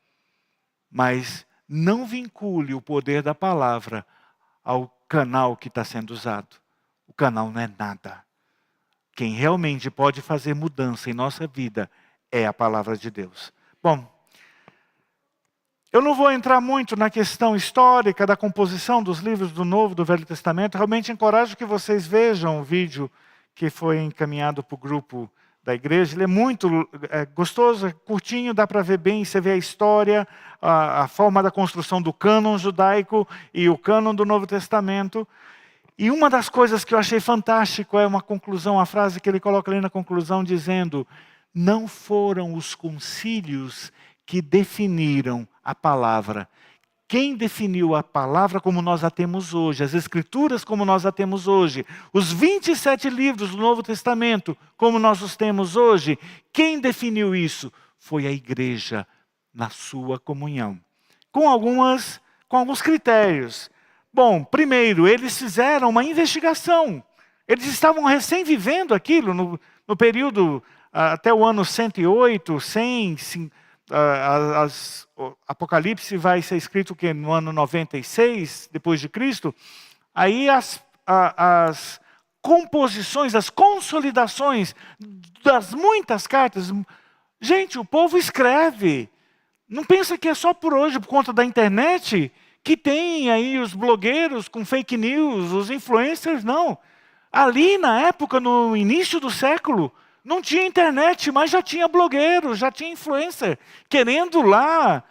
Mas não vincule o poder da palavra ao canal que está sendo usado. O canal não é nada. Quem realmente pode fazer mudança em nossa vida é a palavra de Deus. Bom, eu não vou entrar muito na questão histórica da composição dos livros do Novo e do Velho Testamento. Realmente encorajo que vocês vejam o vídeo que foi encaminhado para o grupo da igreja. Ele é muito gostoso, é curtinho, dá para ver bem. Você vê a história, a forma da construção do cânon judaico e o cânon do Novo Testamento. E uma das coisas que eu achei fantástico é uma conclusão, a frase que ele coloca ali na conclusão, dizendo: não foram os concílios que definiram a palavra. quem definiu a palavra como nós a temos hoje, as Escrituras como nós a temos hoje, os 27 livros do Novo Testamento como nós os temos hoje, quem definiu isso? Foi a igreja na sua comunhão. Com alguns critérios. Bom, primeiro, eles fizeram uma investigação. Eles estavam recém vivendo aquilo no período até o ano 108, 100, Apocalipse vai ser escrito que no ano 96 depois de Cristo. Aí as composições, as consolidações das muitas cartas. Gente, o povo escreve. Não pensa que é só por hoje, por conta da internet, que tem aí os blogueiros com fake news, os influencers, não. Ali na época, no início do século, não tinha internet, mas já tinha blogueiro, já tinha influencer, querendo lá,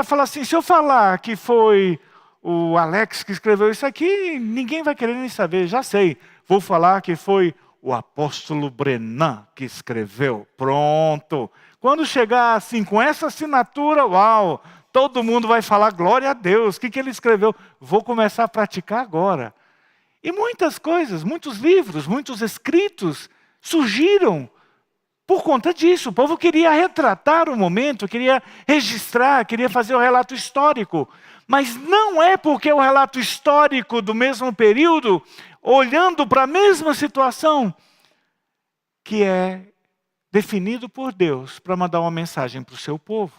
falar assim, se eu falar que foi o Alex que escreveu isso aqui, ninguém vai querer nem saber, já sei. Vou falar que foi o apóstolo Brenan que escreveu, pronto. Quando chegar assim, com essa assinatura, uau, todo mundo vai falar, glória a Deus, o que ele escreveu? Vou começar a praticar agora. E muitas coisas, muitos livros, muitos escritos surgiram por conta disso. O povo queria retratar o momento, queria registrar, queria fazer o relato histórico. Mas não é porque é o relato histórico do mesmo período, olhando para a mesma situação, que é definido por Deus para mandar uma mensagem para o seu povo.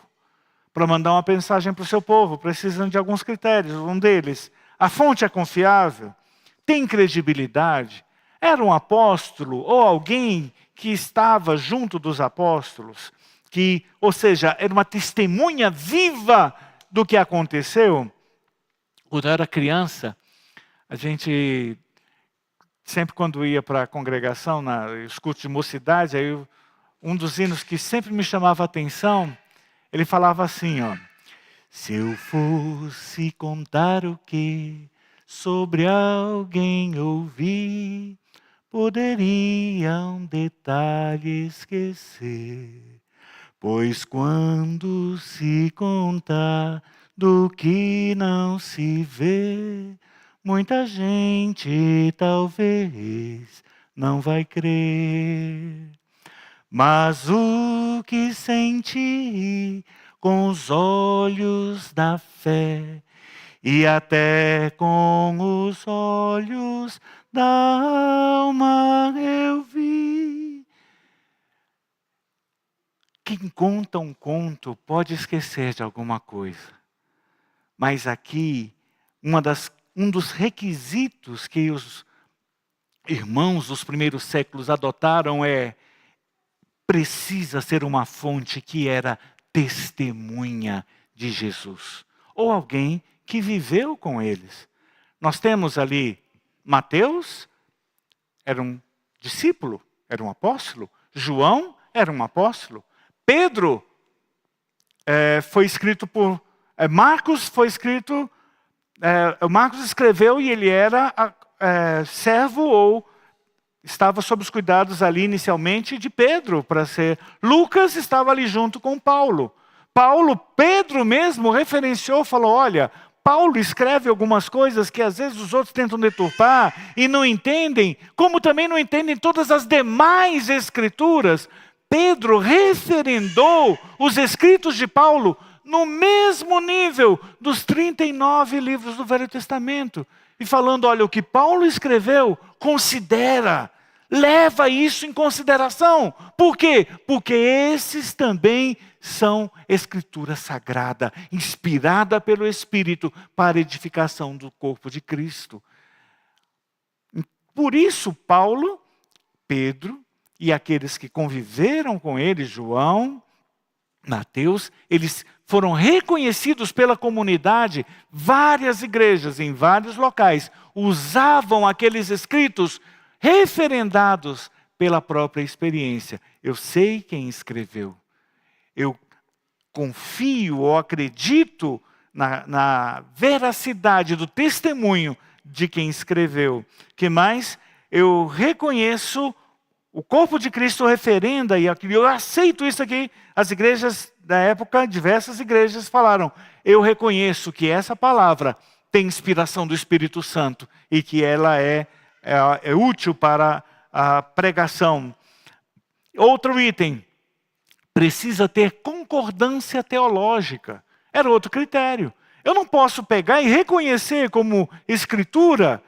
Para mandar uma mensagem para o seu povo, precisam de alguns critérios. Um deles, a fonte é confiável, tem credibilidade, era um apóstolo ou alguém que estava junto dos apóstolos, ou seja, era uma testemunha viva do que aconteceu. Quando eu era criança, a gente, sempre quando ia para a congregação, nos cultos de mocidade, aí um dos hinos que sempre me chamava a atenção, ele falava assim, ó: se eu fosse contar o que sobre alguém ouvi, poderia um detalhe esquecer. Pois quando se contar do que não se vê, muita gente talvez não vai crer. Mas o que senti com os olhos da fé e até com os olhos da alma eu vi. Quem conta um conto pode esquecer de alguma coisa. Mas aqui, um dos requisitos que os irmãos dos primeiros séculos adotaram precisa ser uma fonte que era testemunha de Jesus. Ou alguém que viveu com eles. Nós temos ali Mateus, era um discípulo, era um apóstolo. João era um apóstolo. Pedro foi escrito por... Marcos foi escrito... Marcos escreveu e ele era servo ou estava sob os cuidados ali inicialmente de Pedro para ser. Lucas estava ali junto com Paulo. Pedro mesmo referenciou, falou, olha, Paulo escreve algumas coisas que às vezes os outros tentam deturpar e não entendem, como também não entendem todas as demais escrituras. Pedro referendou os escritos de Paulo no mesmo nível dos 39 livros do Velho Testamento. E falando, olha, o que Paulo escreveu, considera, leva isso em consideração. Por quê? Porque esses também são escritura sagrada, inspirada pelo Espírito para a edificação do corpo de Cristo. Por isso, Paulo, Pedro e aqueles que conviveram com ele, João, Mateus, eles foram reconhecidos pela comunidade. Várias igrejas em vários locais usavam aqueles escritos referendados pela própria experiência. Eu sei quem escreveu. Eu confio ou acredito na veracidade do testemunho de quem escreveu. Que mais? Eu reconheço o corpo de Cristo referenda e eu aceito isso aqui. As igrejas da época, diversas igrejas falaram: eu reconheço que essa palavra tem inspiração do Espírito Santo e que ela é útil para a pregação. Outro item, precisa ter concordância teológica. Era outro critério. Eu não posso pegar e reconhecer como escritura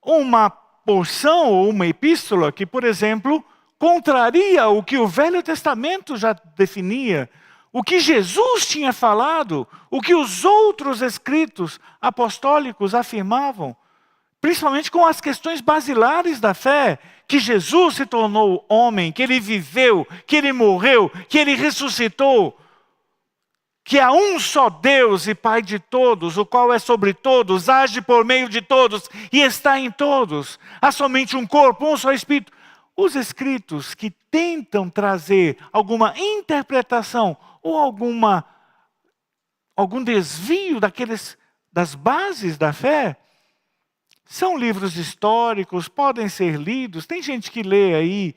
uma porção ou uma epístola que, por exemplo, contraria o que o Velho Testamento já definia, o que Jesus tinha falado, o que os outros escritos apostólicos afirmavam, principalmente com as questões basilares da fé, que Jesus se tornou homem, que ele viveu, que ele morreu, que ele ressuscitou, que há um só Deus e Pai de todos, o qual é sobre todos, age por meio de todos e está em todos. Há somente um corpo, um só Espírito. Os escritos que tentam trazer alguma interpretação ou algum desvio das bases da fé, são livros históricos, podem ser lidos. Tem gente que lê aí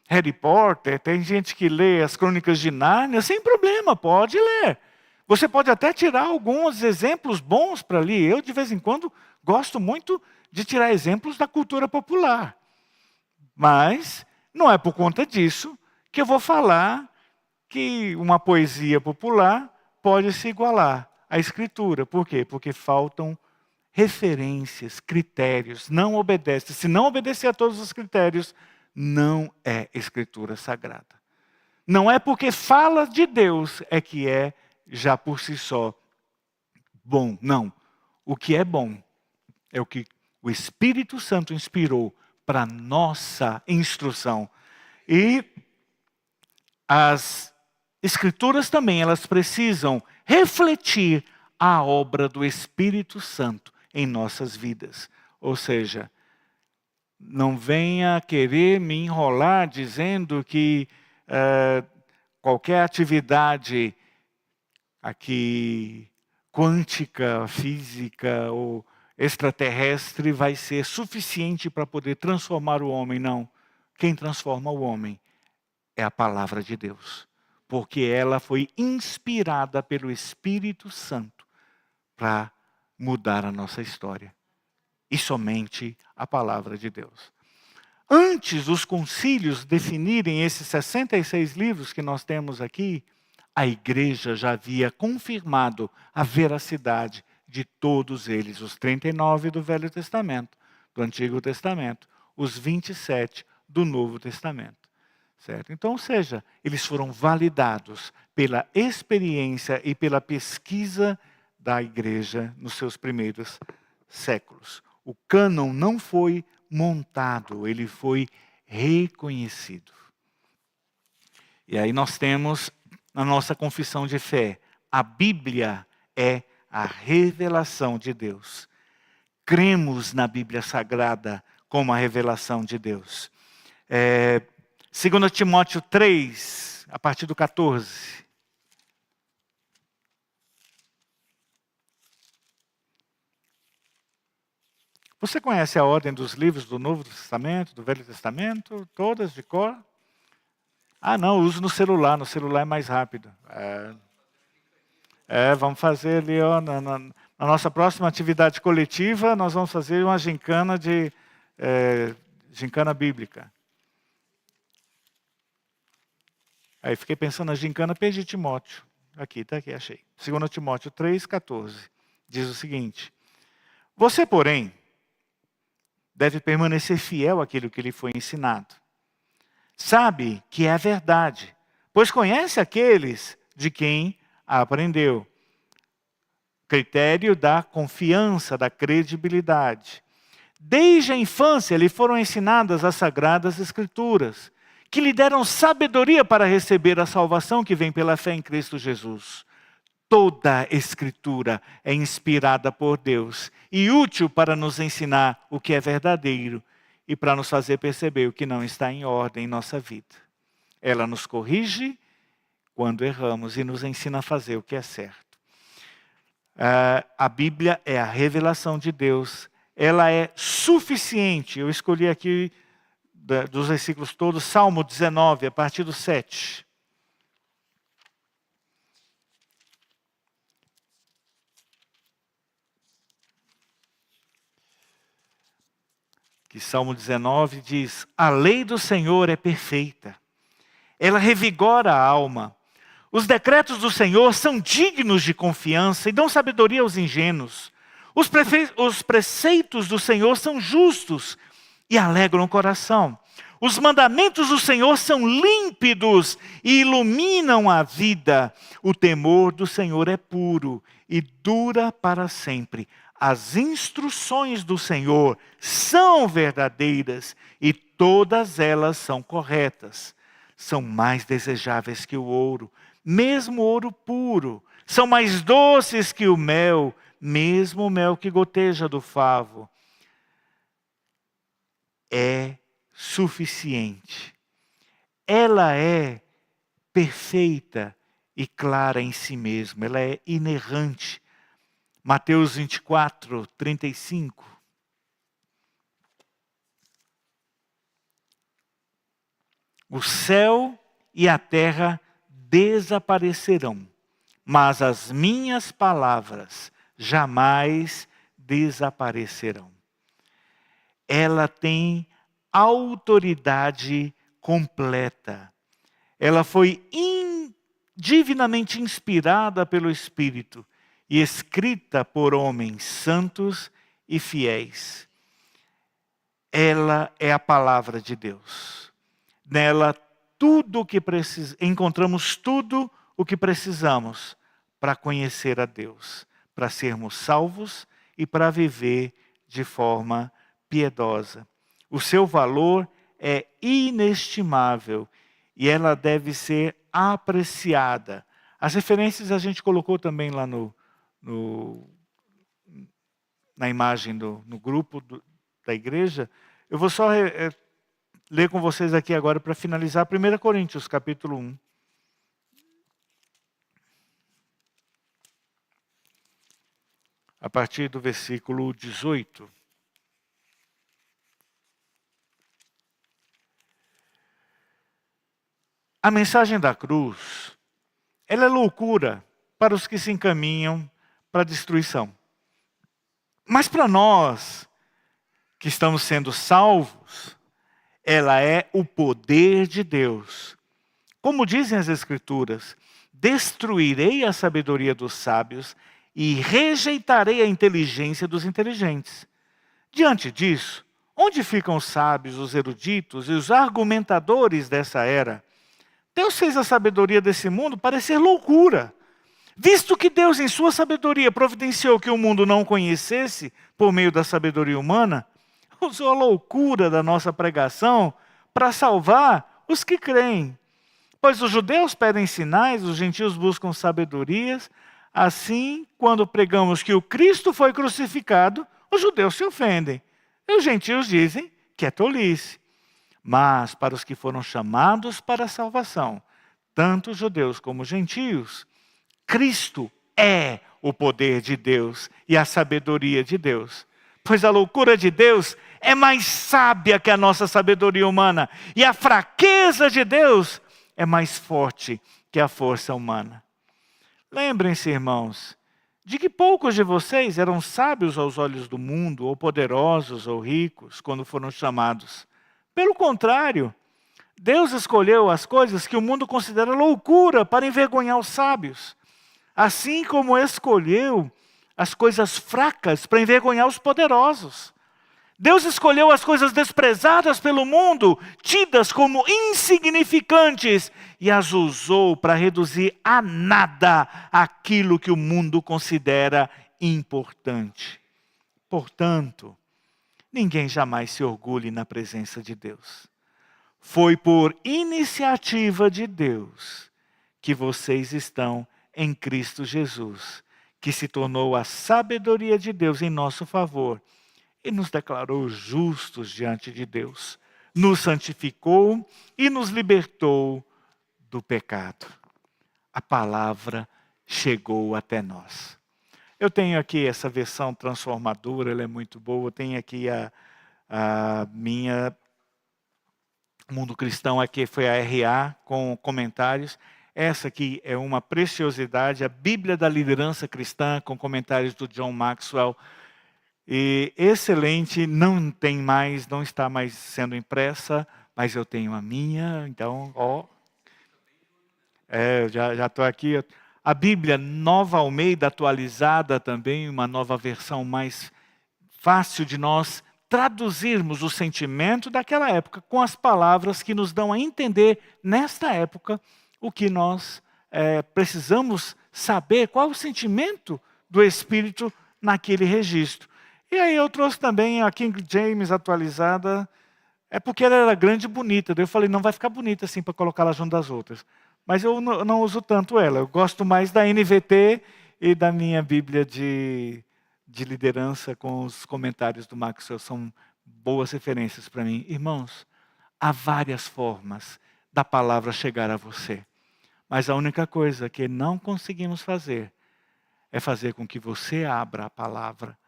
Harry Potter, tem gente que lê as Crônicas de Nárnia, sem problema, pode ler. Você pode até tirar alguns exemplos bons para ler. Eu, de vez em quando, gosto muito de tirar exemplos da cultura popular. Mas não é por conta disso que eu vou falar que uma poesia popular pode se igualar à escritura. Por quê? Porque faltam referências, critérios, não obedece. Se não obedecer a todos os critérios, não é escritura sagrada. Não é porque fala de Deus é que é já por si só bom. Não. O que é bom é o que o Espírito Santo inspirou para nossa instrução. E as escrituras também, elas precisam refletir a obra do Espírito Santo em nossas vidas. Ou seja, não venha querer me enrolar dizendo que qualquer atividade aqui quântica, física ou extraterrestre vai ser suficiente para poder transformar o homem. Não. Quem transforma o homem é a palavra de Deus. Porque ela foi inspirada pelo Espírito Santo para mudar a nossa história. E somente a palavra de Deus. Antes dos concílios definirem esses 66 livros que nós temos aqui, a igreja já havia confirmado a veracidade de todos eles. Os 39 do Velho Testamento, do Antigo Testamento, os 27 do Novo Testamento. Certo? Então, ou seja, eles foram validados pela experiência e pela pesquisa da igreja nos seus primeiros séculos. O cânon não foi montado, ele foi reconhecido. E aí nós temos na nossa confissão de fé, a Bíblia é a revelação de Deus. Cremos na Bíblia Sagrada como a revelação de Deus. 2 Timóteo 3, a partir do 14. Você conhece a ordem dos livros do Novo Testamento, do Velho Testamento? Todas de cor? Ah, não, uso no celular é mais rápido. Vamos fazer ali, ó, na nossa próxima atividade coletiva, nós vamos fazer uma gincana gincana bíblica. Aí fiquei pensando na gincana, perdi Timóteo. Aqui, achei. 2 Timóteo 3, 14. Diz o seguinte: você, porém, deve permanecer fiel àquilo que lhe foi ensinado. Sabe que é a verdade, pois conhece aqueles de quem a aprendeu. Critério da confiança, da credibilidade. Desde a infância lhe foram ensinadas as sagradas escrituras, que lhe deram sabedoria para receber a salvação que vem pela fé em Cristo Jesus. Toda a escritura é inspirada por Deus e útil para nos ensinar o que é verdadeiro e para nos fazer perceber o que não está em ordem em nossa vida. Ela nos corrige quando erramos e nos ensina a fazer o que é certo. A Bíblia é a revelação de Deus. Ela é suficiente. Eu escolhi aqui dos versículos todos, Salmo 19, a partir do 7. que Salmo 19 diz: a lei do Senhor é perfeita, ela revigora a alma. Os decretos do Senhor são dignos de confiança e dão sabedoria aos ingênuos. Os preceitos do Senhor são justos e alegram o coração. Os mandamentos do Senhor são límpidos e iluminam a vida. O temor do Senhor é puro e dura para sempre. As instruções do Senhor são verdadeiras e todas elas são corretas. São mais desejáveis que o ouro, mesmo ouro puro. São mais doces que o mel, mesmo o mel que goteja do favo. É suficiente. Ela é perfeita e clara em si mesma. Ela é inerrante. Mateus 24, 35. O céu e a terra desaparecerão, mas as minhas palavras jamais desaparecerão. Ela tem autoridade completa. Ela foi divinamente inspirada pelo Espírito e escrita por homens santos e fiéis. Ela é a palavra de Deus. Nela encontramos tudo o que precisamos para conhecer a Deus, para sermos salvos e para viver de forma piedosa. O seu valor é inestimável e ela deve ser apreciada. As referências a gente colocou também lá na imagem no grupo da igreja. Eu vou só ler com vocês aqui agora para finalizar 1 Coríntios capítulo 1. A partir do versículo 18. A mensagem da cruz, ela é loucura para os que se encaminham para a destruição. Mas para nós, que estamos sendo salvos, ela é o poder de Deus. Como dizem as Escrituras, destruirei a sabedoria dos sábios e rejeitarei a inteligência dos inteligentes. Diante disso, onde ficam os sábios, os eruditos e os argumentadores dessa era? Deus fez a sabedoria desse mundo parecer loucura. Visto que Deus, em sua sabedoria, providenciou que o mundo não conhecesse por meio da sabedoria humana, usou a loucura da nossa pregação para salvar os que creem. Pois os judeus pedem sinais, os gentios buscam sabedorias. Assim, quando pregamos que o Cristo foi crucificado, os judeus se ofendem. E os gentios dizem que é tolice. Mas para os que foram chamados para a salvação, tanto judeus como gentios, Cristo é o poder de Deus e a sabedoria de Deus. Pois a loucura de Deus é mais sábia que a nossa sabedoria humana. E a fraqueza de Deus é mais forte que a força humana. Lembrem-se, irmãos, de que poucos de vocês eram sábios aos olhos do mundo, ou poderosos ou ricos, quando foram chamados. Pelo contrário, Deus escolheu as coisas que o mundo considera loucura para envergonhar os sábios. Assim como escolheu as coisas fracas para envergonhar os poderosos. Deus escolheu as coisas desprezadas pelo mundo, tidas como insignificantes, e as usou para reduzir a nada aquilo que o mundo considera importante. Portanto, ninguém jamais se orgulhe na presença de Deus. Foi por iniciativa de Deus que vocês estão em Cristo Jesus, que se tornou a sabedoria de Deus em nosso favor e nos declarou justos diante de Deus, nos santificou e nos libertou do pecado. A palavra chegou até nós. Eu tenho aqui essa versão transformadora, ela é muito boa. Eu tenho aqui a minha Mundo Cristão, aqui foi a RA, com comentários. Essa aqui é uma preciosidade, a Bíblia da Liderança Cristã, com comentários do John Maxwell. E excelente, não tem mais, não está mais sendo impressa, mas eu tenho a minha, então, eu já estou aqui. A Bíblia Nova Almeida atualizada também, uma nova versão mais fácil de nós traduzirmos o sentimento daquela época com as palavras que nos dão a entender, nesta época, o que nós precisamos saber, qual é o sentimento do Espírito naquele registro. E aí eu trouxe também a King James atualizada, porque ela era grande e bonita. Daí eu falei, não vai ficar bonita assim para colocá-la junto das outras. Mas eu não uso tanto ela, eu gosto mais da NVT e da minha Bíblia de liderança com os comentários do Maxwell, são boas referências para mim. Irmãos, há várias formas da palavra chegar a você. Mas a única coisa que não conseguimos fazer é fazer com que você abra a palavra.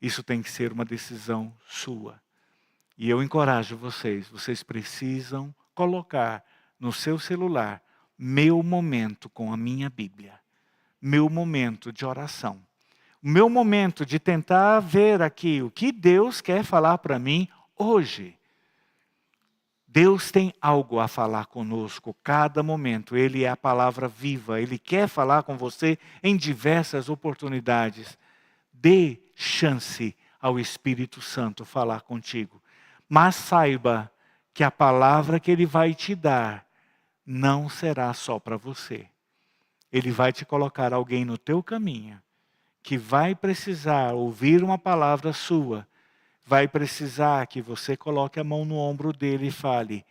Isso tem que ser uma decisão sua. E eu encorajo vocês precisam colocar no seu celular meu momento com a minha Bíblia, meu momento de oração, o meu momento de tentar ver aqui o que Deus quer falar para mim hoje. Deus tem algo a falar conosco cada momento. Ele é a palavra viva. Ele quer falar com você em diversas oportunidades. Dê chance ao Espírito Santo falar contigo. Mas saiba que a palavra que Ele vai te dar não será só para você. Ele vai te colocar alguém no teu caminho que vai precisar ouvir uma palavra sua. Vai precisar que você coloque a mão no ombro dele e fale,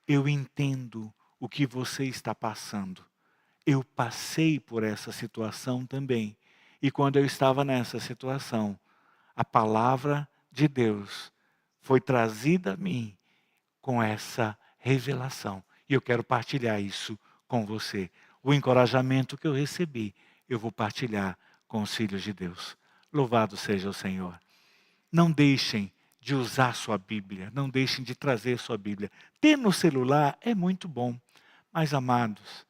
eu entendo o que você está passando. Eu passei por essa situação também. E quando eu estava nessa situação, a palavra de Deus foi trazida a mim com essa revelação. E eu quero partilhar isso com você. O encorajamento que eu recebi, eu vou partilhar com os filhos de Deus. Louvado seja o Senhor. Não deixem de usar sua Bíblia, não deixem de trazer sua Bíblia. Ter no celular é muito bom, mas amados,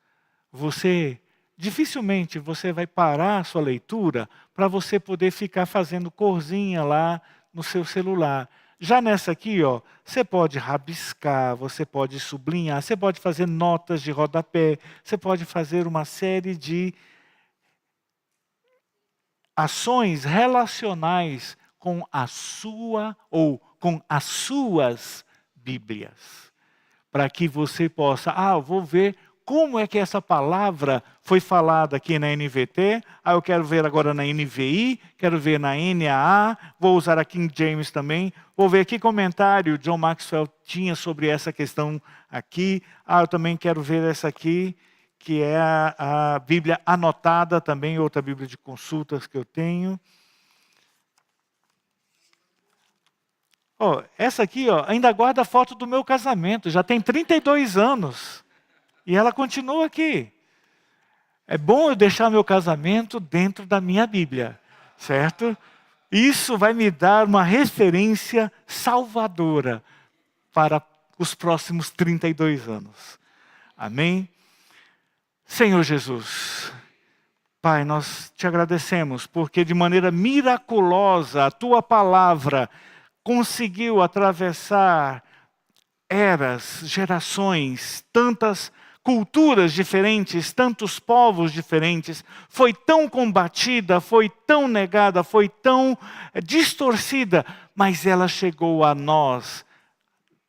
dificilmente você vai parar a sua leitura para você poder ficar fazendo corzinha lá no seu celular. Já nessa aqui, você pode rabiscar, você pode sublinhar, você pode fazer notas de rodapé, você pode fazer uma série de ações relacionais com a sua ou com as suas Bíblias. Para que você possa, eu vou ver como é que essa palavra foi falada aqui na NVT, eu quero ver agora na NVI, quero ver na NAA, vou usar a King James também, vou ver que comentário John Maxwell tinha sobre essa questão aqui, eu também quero ver essa aqui, que é a Bíblia anotada também, outra Bíblia de consultas que eu tenho. Essa aqui ainda guarda a foto do meu casamento, já tem 32 anos. E ela continua aqui. É bom eu deixar meu casamento dentro da minha Bíblia, certo? Isso vai me dar uma referência salvadora para os próximos 32 anos. Amém? Senhor Jesus, Pai, nós te agradecemos porque de maneira miraculosa a Tua palavra conseguiu atravessar eras, gerações, tantas culturas diferentes, tantos povos diferentes, foi tão combatida, foi tão negada, foi tão distorcida, mas ela chegou a nós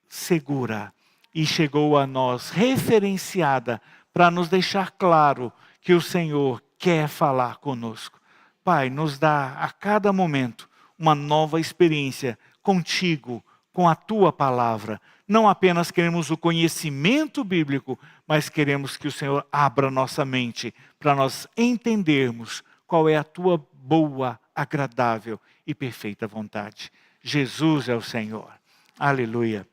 segura e chegou a nós referenciada para nos deixar claro que o Senhor quer falar conosco. Pai, nos dá a cada momento uma nova experiência contigo, com a Tua palavra. Não apenas queremos o conhecimento bíblico, mas queremos que o Senhor abra nossa mente para nós entendermos qual é a Tua boa, agradável e perfeita vontade. Jesus é o Senhor. Aleluia.